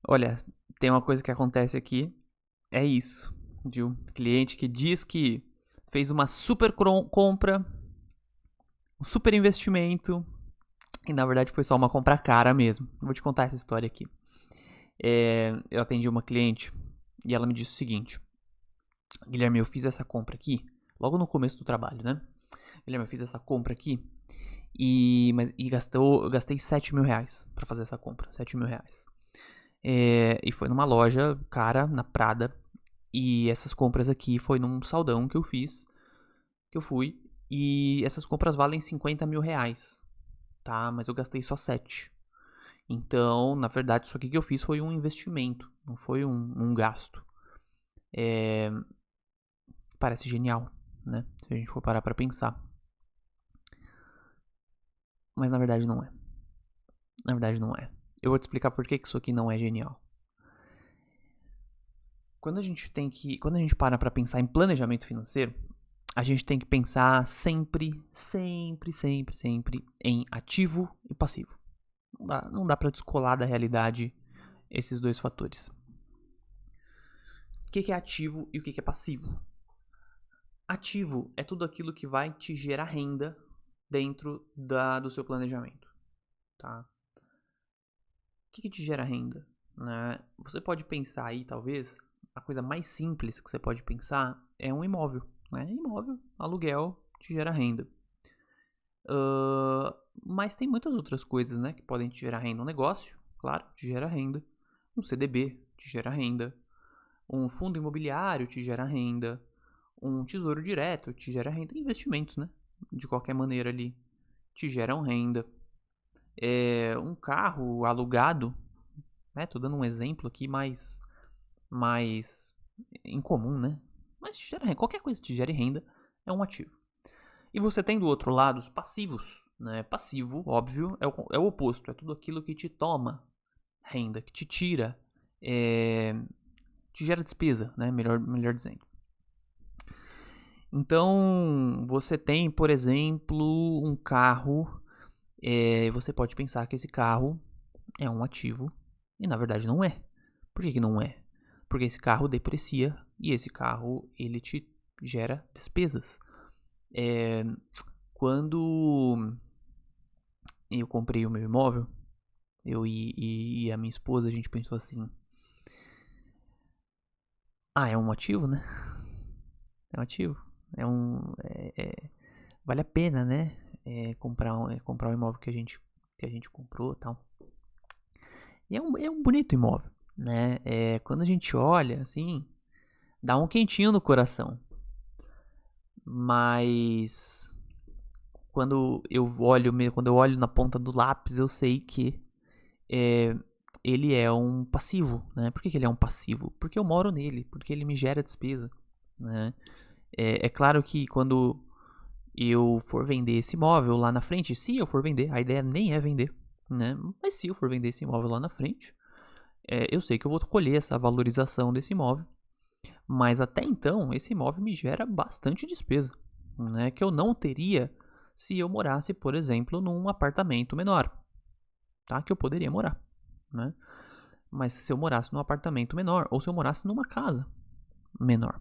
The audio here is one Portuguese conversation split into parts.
Olha, tem uma coisa que acontece aqui, é isso, viu? Cliente que diz que fez uma super compra, um super investimento, e na verdade foi só uma compra cara mesmo. Vou te contar essa história aqui. Eu atendi uma cliente e ela me disse o seguinte: Guilherme, eu fiz essa compra aqui, logo no começo do trabalho, né? Guilherme, eu fiz essa compra aqui eu gastei R$ 7.000 pra fazer essa compra, R$ 7.000. E foi numa loja cara, na Prada. E essas compras aqui foi num saldão que eu fiz, que eu fui. E essas compras valem R$ 50.000, tá? Mas eu gastei só 7. Então, na verdade, isso aqui que eu fiz foi um investimento, não foi um gasto. É, parece genial, né? Se a gente for parar pra pensar. Mas na verdade não é. Na verdade não é. Eu vou te explicar por que isso aqui não é genial. Quando a gente para pra pensar em planejamento financeiro, a gente tem que pensar sempre em ativo e passivo. Não dá para descolar da realidade esses dois fatores. O que é ativo e o que é passivo? Ativo é tudo aquilo que vai te gerar renda dentro do seu planejamento, tá? O que te gera renda? Né? Você pode pensar aí, talvez, a coisa mais simples que você pode pensar é um imóvel. Né? Imóvel, aluguel, te gera renda. Mas tem muitas outras coisas, né, que podem te gerar renda. Um negócio, claro, te gera renda. Um CDB te gera renda. Um fundo imobiliário te gera renda. Um tesouro direto te gera renda. Investimentos, né? De qualquer maneira ali te geram renda. Um carro alugado, né? Tô dando um exemplo aqui mais incomum, né? Mas te gera renda. Qualquer coisa que te gere renda é um ativo. E você tem do outro lado os passivos. Né? Passivo, óbvio, é o oposto. É tudo aquilo que te toma renda, que te tira, te gera despesa, né? Melhor dizendo. Então, você tem, por exemplo, um carro. Você pode pensar que esse carro é um ativo e na verdade não é. Por que não é? Porque esse carro deprecia e esse carro ele te gera despesas. É, quando eu comprei o meu imóvel, eu e a minha esposa, a gente pensou assim: é um ativo, né? É um ativo. Vale a pena, né? Comprar um imóvel que a gente comprou e tal. E é um bonito imóvel, né? Quando a gente olha, assim, dá um quentinho no coração. Mas quando eu olho na ponta do lápis, eu sei que é, ele é um passivo, né? Por que ele é um passivo? Porque eu moro nele, porque ele me gera despesa, né? É claro que quando eu for vender esse imóvel lá na frente, se eu for vender, a ideia nem é vender, né? Mas se eu for vender esse imóvel lá na frente, eu sei que eu vou colher essa valorização desse imóvel, mas até então esse imóvel me gera bastante despesa, né? Que eu não teria se eu morasse, por exemplo, num apartamento menor, tá? Que eu poderia morar, né? Mas se eu morasse num apartamento menor ou se eu morasse numa casa menor.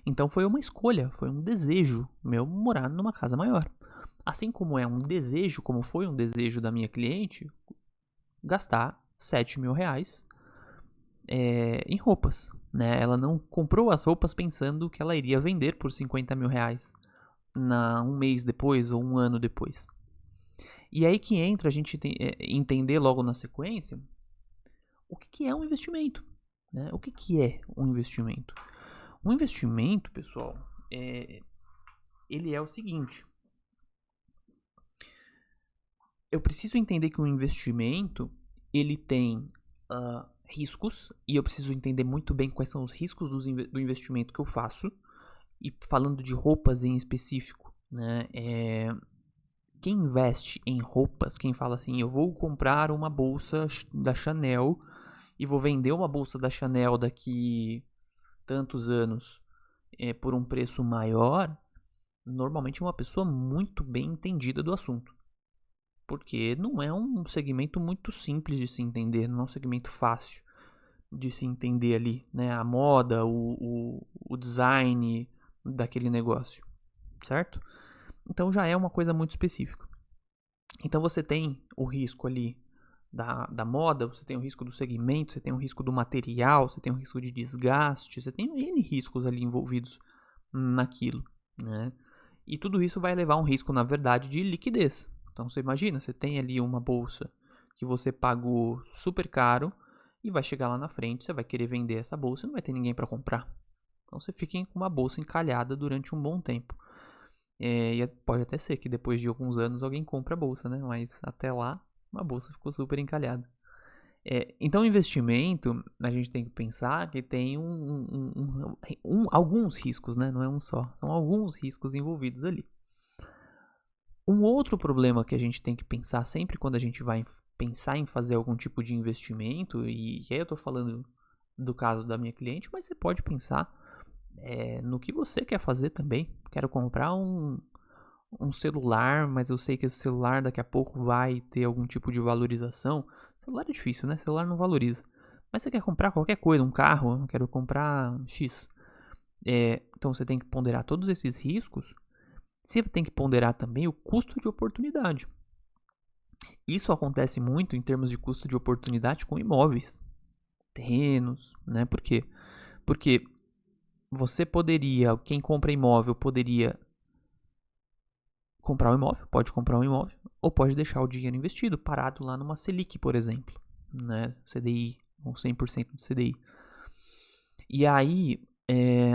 Então foi uma escolha, foi um desejo meu morar numa casa maior. Assim como é um desejo, como foi um desejo da minha cliente, gastar R$ 7.000 em roupas. Né? Ela não comprou as roupas pensando que ela iria vender por R$ 50.000 um mês depois ou um ano depois. E aí que entra a gente entender logo na sequência o que é um investimento. Né? O que é um investimento? Um investimento, pessoal, ele é o seguinte: eu preciso entender que um investimento ele tem riscos e eu preciso entender muito bem quais são os riscos do investimento que eu faço. E falando de roupas em específico, né? Quem investe em roupas, quem fala assim, eu vou comprar uma bolsa da Chanel e vou vender uma bolsa da Chanel daqui tantos anos por um preço maior, normalmente é uma pessoa muito bem entendida do assunto. porque não é um segmento muito simples de se entender, não é um segmento fácil de se entender ali, né? A moda, o design daquele negócio, certo? Então já é uma coisa muito específica. Então você tem o risco ali da moda, você tem o risco do segmento, você tem o risco do material, você tem o risco de desgaste, você tem N riscos ali envolvidos naquilo, né? E tudo isso vai levar a um risco, na verdade, de liquidez. Então você imagina, você tem ali uma bolsa que você pagou super caro e vai chegar lá na frente, você vai querer vender essa bolsa e não vai ter ninguém para comprar. Então você fica com uma bolsa encalhada durante um bom tempo. E pode até ser que depois de alguns anos alguém compre a bolsa, né? Mas até lá, uma bolsa ficou super encalhada. Então, o investimento, a gente tem que pensar que tem alguns riscos, né? Não é um só. São alguns riscos envolvidos ali. Um outro problema que a gente tem que pensar sempre quando a gente vai pensar em fazer algum tipo de investimento, e aí eu tô falando do caso da minha cliente, mas você pode pensar no que você quer fazer também. Quero comprar um celular, mas eu sei que esse celular daqui a pouco vai ter algum tipo de valorização. Celular é difícil, né? Celular não valoriza. Mas você quer comprar qualquer coisa, um carro, eu quero comprar X. Então você tem que ponderar todos esses riscos. Você tem que ponderar também o custo de oportunidade. Isso acontece muito em termos de custo de oportunidade com imóveis, terrenos, né? Por quê? Porque você poderia, quem compra imóvel poderia comprar um imóvel, pode comprar um imóvel, ou pode deixar o dinheiro investido, parado lá numa Selic, por exemplo, né? CDI, ou 100% do CDI. E aí,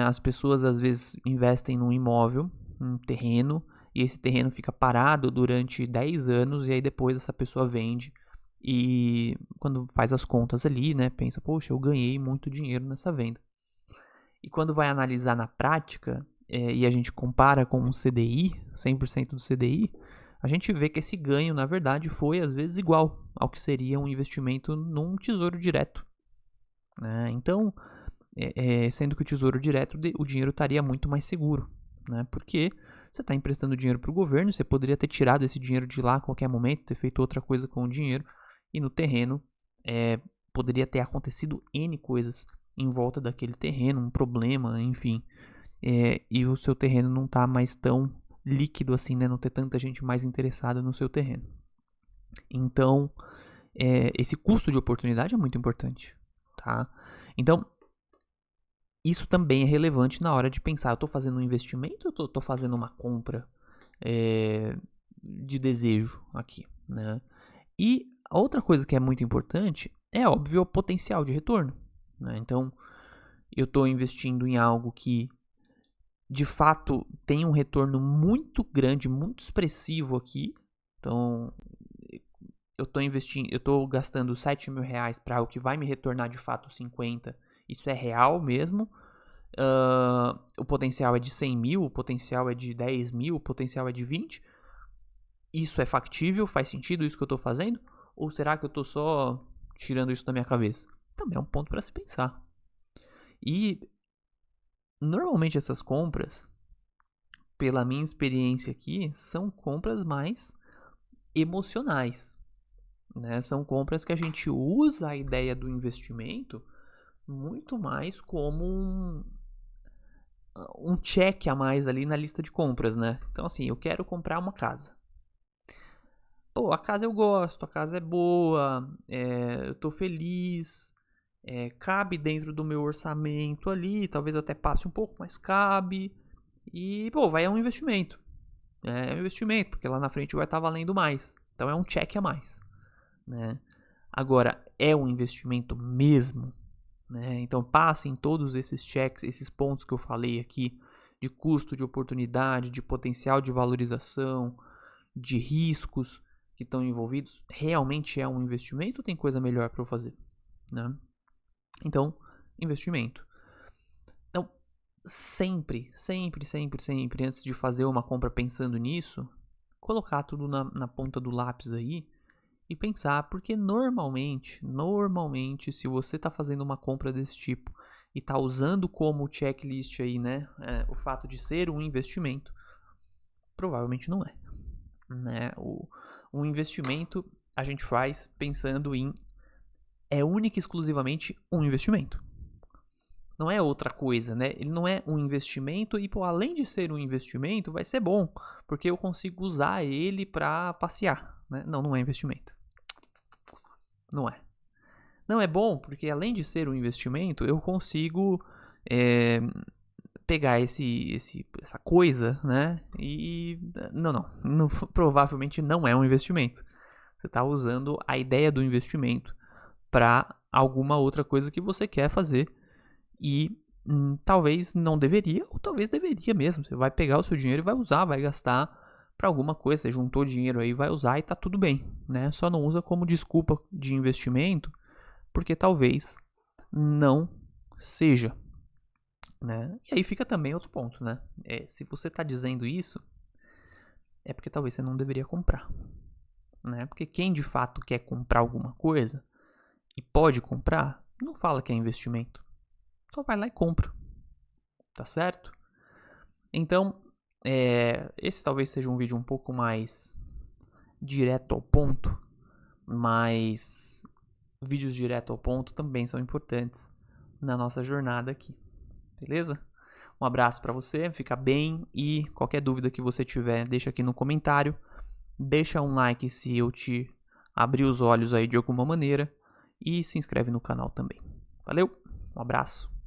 as pessoas às vezes investem num imóvel, num terreno, e esse terreno fica parado durante 10 anos, e aí depois essa pessoa vende, e quando faz as contas ali, né, pensa, poxa, eu ganhei muito dinheiro nessa venda. E quando vai analisar na prática, e a gente compara com um CDI, 100% do CDI, a gente vê que esse ganho, na verdade, foi às vezes igual ao que seria um investimento num tesouro direto, né? Então, sendo que o tesouro direto, o dinheiro estaria muito mais seguro, né? Porque você está emprestando dinheiro para o governo, você poderia ter tirado esse dinheiro de lá a qualquer momento, ter feito outra coisa com o dinheiro, e no terreno poderia ter acontecido N coisas em volta daquele terreno, um problema, enfim. E o seu terreno não está mais tão líquido assim, né? Não ter tanta gente mais interessada no seu terreno. Então, esse custo de oportunidade é muito importante, tá? Então, isso também é relevante na hora de pensar, eu estou fazendo um investimento ou eu estou fazendo uma compra de desejo aqui, né? E a outra coisa que é muito importante é, óbvio, o potencial de retorno, né? Então, eu estou investindo em algo que de fato tem um retorno muito grande, muito expressivo aqui. Então, eu estou gastando 7 mil reais para algo que vai me retornar de fato 50. Isso é real mesmo. O potencial é de 100 mil, o potencial é de 10 mil, o potencial é de 20. Isso é factível? Faz sentido isso que eu estou fazendo? Ou será que eu estou só tirando isso da minha cabeça? Também é um ponto para se pensar. E normalmente essas compras, pela minha experiência aqui, são compras mais emocionais, né? São compras que a gente usa a ideia do investimento muito mais como um check a mais ali na lista de compras, né? Então assim, eu quero comprar uma casa. Pô, a casa eu gosto, a casa é boa, eu tô feliz, cabe dentro do meu orçamento ali, talvez eu até passe um pouco, mas cabe. E, pô, vai é um investimento. É um investimento, porque lá na frente vai estar valendo mais. Então é um check a mais, né? Agora, é um investimento mesmo, né? Então passem todos esses checks, esses pontos que eu falei aqui, de custo, de oportunidade, de potencial de valorização, de riscos que estão envolvidos. Realmente é um investimento ou tem coisa melhor para eu fazer, né? Então, investimento. Então, sempre, antes de fazer uma compra pensando nisso, colocar tudo na ponta do lápis aí e pensar, porque normalmente, se você está fazendo uma compra desse tipo e está usando como checklist aí, né, o fato de ser um investimento, provavelmente não é, né? Um investimento a gente faz pensando em única e exclusivamente um investimento. Não é outra coisa, né? Ele não é um investimento e, pô, além de ser um investimento, vai ser bom, porque eu consigo usar ele para passear, né? Não, não é investimento. Não é. Não é bom porque, além de ser um investimento, eu consigo pegar essa coisa, né? E não, provavelmente não é um investimento. Você está usando a ideia do investimento para alguma outra coisa que você quer fazer e talvez não deveria, ou talvez deveria mesmo. Você vai pegar o seu dinheiro e vai usar, vai gastar para alguma coisa. Você juntou dinheiro aí, vai usar e tá tudo bem, né? Só não usa como desculpa de investimento, porque talvez não seja, né? E aí fica também outro ponto, né? Se você tá dizendo isso, é porque talvez você não deveria comprar, né? Porque quem de fato quer comprar alguma coisa e pode comprar, não fala que é investimento. Só vai lá e compra, tá certo? Então, esse talvez seja um vídeo um pouco mais direto ao ponto, mas vídeos direto ao ponto também são importantes na nossa jornada aqui, beleza? Um abraço para você, fica bem e qualquer dúvida que você tiver, deixa aqui no comentário, deixa um like se eu te abrir os olhos aí de alguma maneira e se inscreve no canal também. Valeu, um abraço.